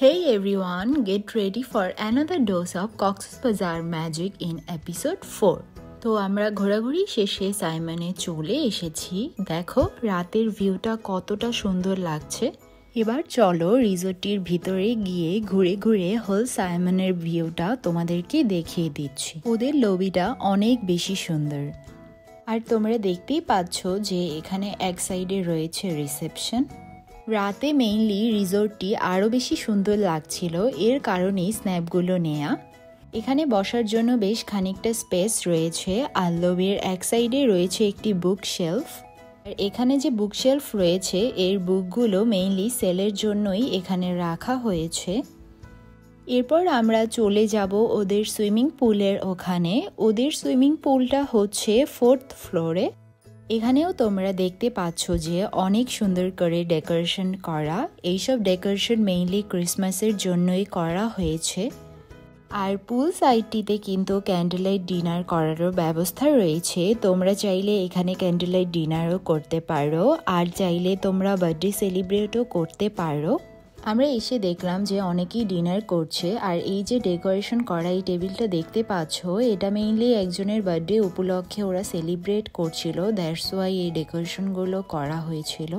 Hey everyone, get ready for another dose of Cox's Bazar magic in episode 4. তো আমরা ঘোরাঘুরি শেষে সাইমনে চলে এসেছি। দেখো রাতের ভিউটা কতটা সুন্দর লাগছে। এবার চলো রিসোর্টটির ভিতরে গিয়ে ঘুরে ঘুরে হোল সাইমনের ভিউটা তোমাদেরকে দেখিয়ে দিচ্ছি। ওদের লবিটা অনেক বেশি সুন্দর। আর তোমরা দেখতেই পাচ্ছ যে এখানে এক সাইডে রয়েছে রিসেপশন। রাতে মেইনলি রিসোর্টটি আরও বেশি সুন্দর লাগছিল, এর কারণেই স্ন্যাপগুলো নেয়া। এখানে বসার জন্য বেশ খানিকটা স্পেস রয়েছে, আর লবির এক সাইডে রয়েছে একটি বুক শেলফ। আর এখানে যে বুক শেলফ রয়েছে এর বুকগুলো মেইনলি সেলের জন্যই এখানে রাখা হয়েছে। এরপর আমরা চলে যাব ওদের সুইমিং পুলের ওখানে। ওদের সুইমিং পুলটা হচ্ছে 4th ফ্লোরে। এখানেও তোমরা দেখতে পাচ্ছ যে অনেক সুন্দর করে ডেকোরেশন করা। এইসব ডেকোরেশন মেইনলি ক্রিসমাসের জন্যই করা হয়েছে। আর পুল সাইডটিতে কিন্তু ক্যান্ডেল লাইট ডিনার করারও ব্যবস্থা রয়েছে। তোমরা চাইলে এখানে ক্যান্ডেল লাইট ডিনারও করতে পারো, আর চাইলে তোমরা বার্থডে সেলিব্রেটও করতে পারো। আমরা এসে দেখলাম যে অনেকেই ডিনার করছে। আর এই যে ডেকোরেশন করা এই টেবিলটা দেখতে পাচ্ছ, এটা মেইনলি একজনের বার্থডে উপলক্ষে ওরা সেলিব্রেট করছিল, দ্যাটস ওয়াই এই ডেকোরেশনগুলো করা হয়েছিল।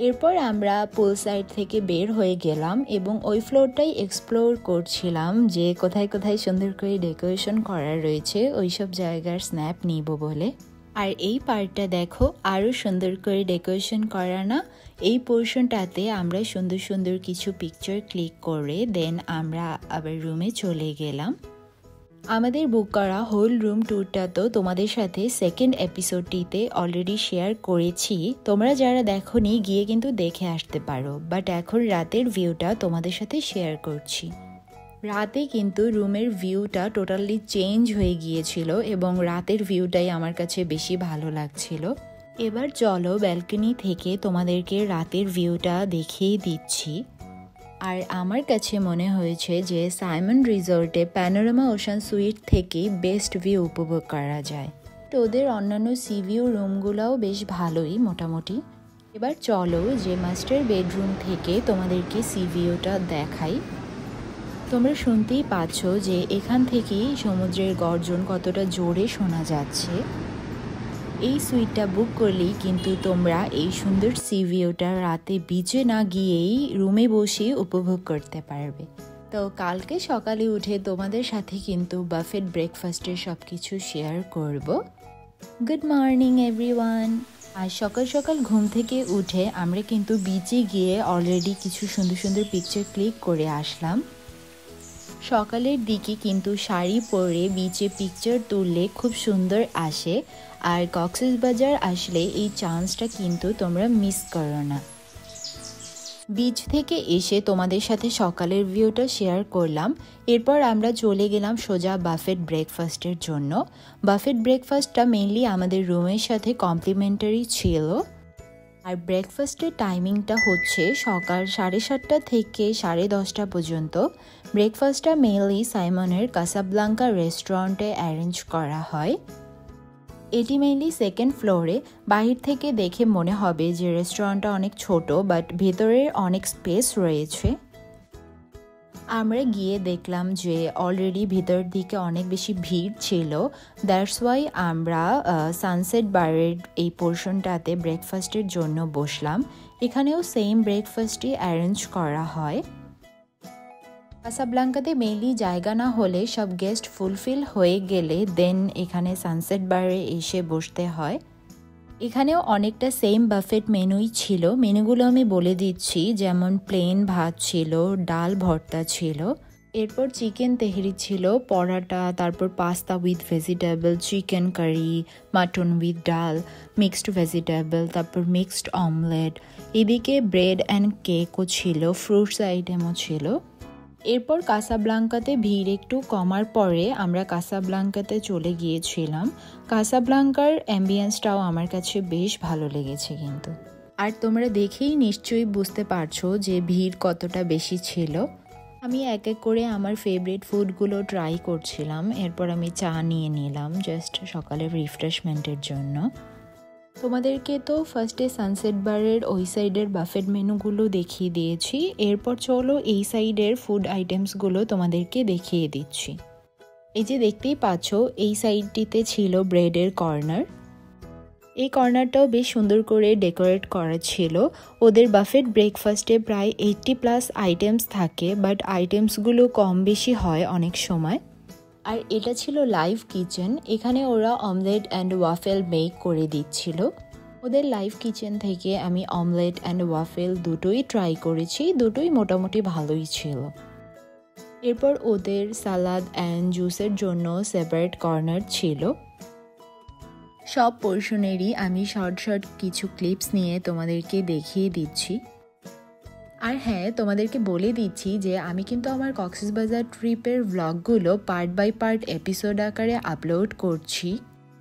এরপর আমরা পুল সাইড থেকে বের হয়ে গেলাম এবং ওই ফ্লোরটাই এক্সপ্লোর করছিলাম যে কোথায় কোথায় সুন্দর করে ডেকোরেশন করা রয়েছে, ওইসব জায়গার স্ন্যাপ নিব বলে। আর এই পার্টটা দেখো আরও সুন্দর করে ডেকোরেশন করা না। এই পোর্শনটাতে আমরা সুন্দর সুন্দর কিছু পিকচার ক্লিক করে দেন আমরা আবার রুমে চলে গেলাম। আমাদের বুক করা হোল রুম ট্যুরটা তো তোমাদের সাথে সেকেন্ড এপিসোডটিতে অলরেডি শেয়ার করেছি। তোমরা যারা দেখোনি গিয়ে কিন্তু দেখে আসতে পারো, বাট এখন রাতের ভিউটা তোমাদের সাথে শেয়ার করছি। রাতে কিন্তু রুমের ভিউটা টোটালি চেঞ্জ হয়ে গিয়েছিল এবং রাতের ভিউটাই আমার কাছে বেশি ভালো লাগছিল। এবার চলো ব্যালকনি থেকে তোমাদেরকে রাতের ভিউটা দেখিয়ে দিচ্ছি। আর আমার কাছে মনে হয়েছে যে সাইমন রিসোর্টে প্যানোরামা ওশান সুইট থেকেই বেস্ট ভিউ উপভোগ করা যায়। তো ওদের অন্যান্য সি ভিউ রুমগুলোও বেশ ভালোই মোটামুটি। এবার চলো যে মাস্টার বেডরুম থেকে তোমাদেরকে সি ভিউটা দেখাই। তোমরা শুনতেই পাচ্ছ যে এখান থেকেই সমুদ্রের গর্জন কতটা জোরে শোনা যাচ্ছে। এই সুইটটা বুক করলেই কিন্তু তোমরা এই সুন্দর সি ভিউটা রাতে বিচে না গিয়েই রুমে বসে উপভোগ করতে পারবে। তো কালকে সকালে উঠে তোমাদের সাথে কিন্তু বাফেট ব্রেকফাস্টের সব কিছু শেয়ার করব। Good morning everyone. আর সকাল সকাল ঘুম থেকে উঠে আমরা কিন্তু বিচে গিয়ে অলরেডি কিছু সুন্দর সুন্দর পিকচার ক্লিক করে আসলাম। সকালের দিকে কিন্তু শাড়ি পরে বিচে পিকচার তুললে খুব সুন্দর আসে। আর কক্সেস বাজার আসলে এই চান্সটা কিন্তু তোমরা মিস করো না। বিচ থেকে এসে তোমাদের সাথে সকালের ভিউটা শেয়ার করলাম। এরপর আমরা চলে গেলাম সোজা বাফেট ব্রেকফাস্টের জন্য। বাফেট ব্রেকফাস্টটা মেইনলি আমাদের রুমের সাথে কমপ্লিমেন্টারি ছিল। আর ব্রেকফাস্টের টাইমিংটা হচ্ছে সকাল 7:30 থেকে 10:30 পর্যন্ত। ব্রেকফাস্টটা মেইনলি সাইমনের কাসাব্লাঙ্কা রেস্টুরেন্টে অ্যারেঞ্জ করা হয়। এটি মেইনলি সেকেন্ড ফ্লোরে। বাহির থেকে দেখে মনে হবে যে রেস্টুরেন্টটা অনেক ছোট, বাট ভেতরে অনেক স্পেস রয়েছে। আমরা গিয়ে দেখলাম যে অলরেডি ভিতর দিকে অনেক বেশি ভিড় ছিল, দ্যাটস ওয়াই আমরা সানসেট বারের এই পোর্শনটাতে ব্রেকফাস্টের জন্য বসলাম। এখানেও সেম ব্রেকফাস্টই অ্যারেঞ্জ করা হয়। কাসাব্লাঙ্কাতে মেইনলি জায়গা না হলে সব গেস্ট ফুলফিল হয়ে গেলে দেন এখানে সানসেট বারে এসে বসতে হয়। এখানেও অনেকটা সেম বাফেট মেনুই ছিল। মেনুগুলো আমি বলে দিচ্ছি, যেমন প্লেন ভাত ছিল, ডাল ভর্তা ছিল, এরপর চিকেন তেহরি ছিল, পরাটা, তারপর pasta with vegetable, chicken curry, mutton with dal, mixed vegetable, তারপর মিক্সড অমলেট, এদিকে ব্রেড অ্যান্ড কেকও ছিল, ফ্রুটস আইটেমও ছিল। এরপর কাসাব্লাঙ্কাতে ভিড় একটু কমার পরে আমরা কাসাব্লাঙ্কাতে চলে গিয়েছিলাম। কাসাব্লাঙ্কার অ্যাম্বিয়েন্সটাও আমার কাছে বেশ ভালো লেগেছে কিন্তু। আর তোমরা দেখেই নিশ্চয়ই বুঝতে পারছো যে ভিড় কতটা বেশি ছিল। আমি এক এক করে আমার ফেভারিট ফুডগুলো ট্রাই করছিলাম। এরপর আমি চা নিয়ে নিলাম জাস্ট সকালের রিফ্রেশমেন্টের জন্য। তোমাদেরকে তো ফার্স্টে সানসেট বারের ওই সাইডের বাফেট মেনুগুলো দেখিয়ে দিয়েছি, এরপর চলো এই সাইডের ফুড আইটেমসগুলো তোমাদেরকে দেখিয়ে দিচ্ছি। এই যে দেখতেই পাচ্ছ, এই সাইডটিতে ছিল ব্রেডের কর্নার। এই কর্নারটাও বেশ সুন্দর করে ডেকোরেট করা ছিল। ওদের বাফেট ব্রেকফাস্টে প্রায় 80+ আইটেমস থাকে, বাট আইটেমসগুলো কম বেশি হয় অনেক সময়। আর এটা ছিল লাইভ কিচেন, এখানে ওরা অমলেট অ্যান্ড ওয়াফেল মেক করে দিচ্ছিল। ওদের লাইভ কিচেন থেকে আমি অমলেট অ্যান্ড ওয়াফেল দুটোই ট্রাই করেছি, দুটোই মোটামুটি ভালোই ছিল। এরপর ওদের সালাদ অ্যান্ড জুসের জন্য সেপারেট কর্নার ছিল। সব পোর্শনেরই আমি শর্ট কিছু ক্লিপস নিয়ে তোমাদেরকে দেখিয়ে দিচ্ছি। আর হ্যাঁ, তোমাদেরকে বলে দিচ্ছি যে আমি কিন্তু আমার কক্সবাজার ট্রিপের ভ্লগগুলো পার্ট বাই পার্ট এপিসোড আকারে আপলোড করছি,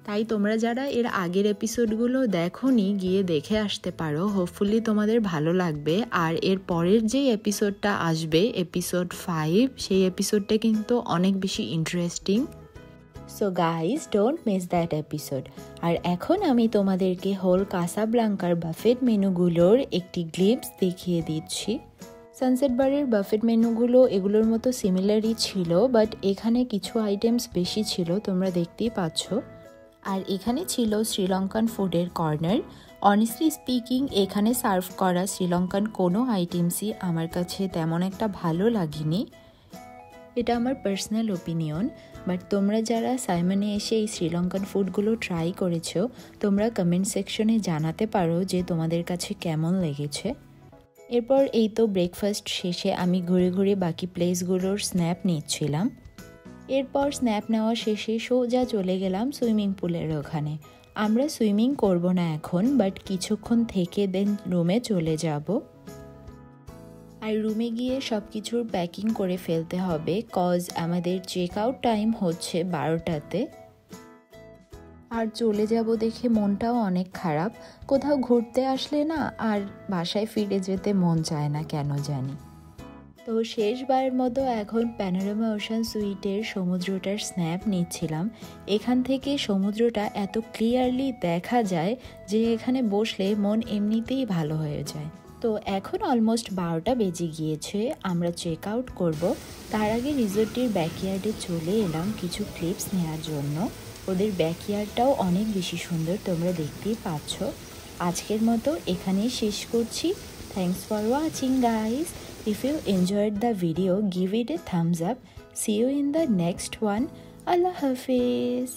তাই তোমরা যারা এর আগের এপিসোডগুলো দেখোনি গিয়ে দেখে আসতে পারো, হোপফুলি তোমাদের ভালো লাগবে। আর এর পরের যে এপিসোডটা আসবে, এপিসোড 5, সেই এপিসোডটা কিন্তু অনেক বেশি interesting. So guys, don't miss that episode. আর এখন আমি তোমাদেরকে হোল কাসাব্লাঙ্কার বাফেট মেনুগুলোর একটি গ্লিপস দেখিয়ে দিচ্ছি। সানসেট বারের বাফেট মেনুগুলো এগুলোর মতো সিমিলারই ছিল, বাট এখানে কিছু আইটেমস বেশি ছিল, তোমরা দেখতেই পাচ্ছ। আর এখানে ছিল শ্রীলঙ্কান ফুডের কর্নার। অনেস্টলি স্পিকিং, এখানে সার্ভ করা শ্রীলঙ্কান কোনো আইটেমসই আমার কাছে তেমন একটা ভালো লাগেনি। এটা আমার পার্সোনাল ওপিনিয়ন, বাট তোমরা যারা সাইমনে এসে এই শ্রীলঙ্কান ফুডগুলো ট্রাই করেছো, তোমরা কমেন্ট সেকশনে জানাতে পারো যে তোমাদের কাছে কেমন লেগেছে। এরপর এই তো ব্রেকফাস্ট শেষে আমি ঘুরে ঘুরে বাকি প্লেসগুলোর স্ন্যাপ নিচ্ছিলাম। এরপর স্ন্যাপ নেওয়া শেষে সোজা চলে গেলাম সুইমিং পুলের ওখানে। আমরা সুইমিং করব না এখন, বাট কিছুক্ষণ থেকে দেন রুমে চলে যাব। আর রুমে গিয়ে সব কিছুর প্যাকিং করে ফেলতে হবে, কজ আমাদের চেক আউট টাইম হচ্ছে 12টাতে। আর চলে যাব দেখে মনটাও অনেক খারাপ। কোথাও ঘুরতে আসলে না আর বাসায় ফিরে যেতে মন চায় না কেন জানি। তো শেষবারের মতো এখন প্যানোরামা ওশান সুইটের সমুদ্রটার স্ন্যাপ নিচ্ছিলাম। এখান থেকে সমুদ্রটা এত ক্লিয়ারলি দেখা যায় যে এখানে বসলে মন এমনিতেই ভালো হয়ে যায়। তো এখন অলমোস্ট 12টা বেজে গিয়েছে, আমরা চেক আউট করবো। তার আগে রিসোর্টটির ব্যাকইয়ার্ডে চলে এলাম কিছু ক্লিপস নেওয়ার জন্য। ওদের ব্যাকইয়ার্ডটাও অনেক বেশি সুন্দর, তোমরা দেখতেই পাচ্ছ। আজকের মতো এখানেই শেষ করছি। Thanks for watching guys. If you enjoyed the video, give it a thumbs up. See you in the next one. Allah Hafiz.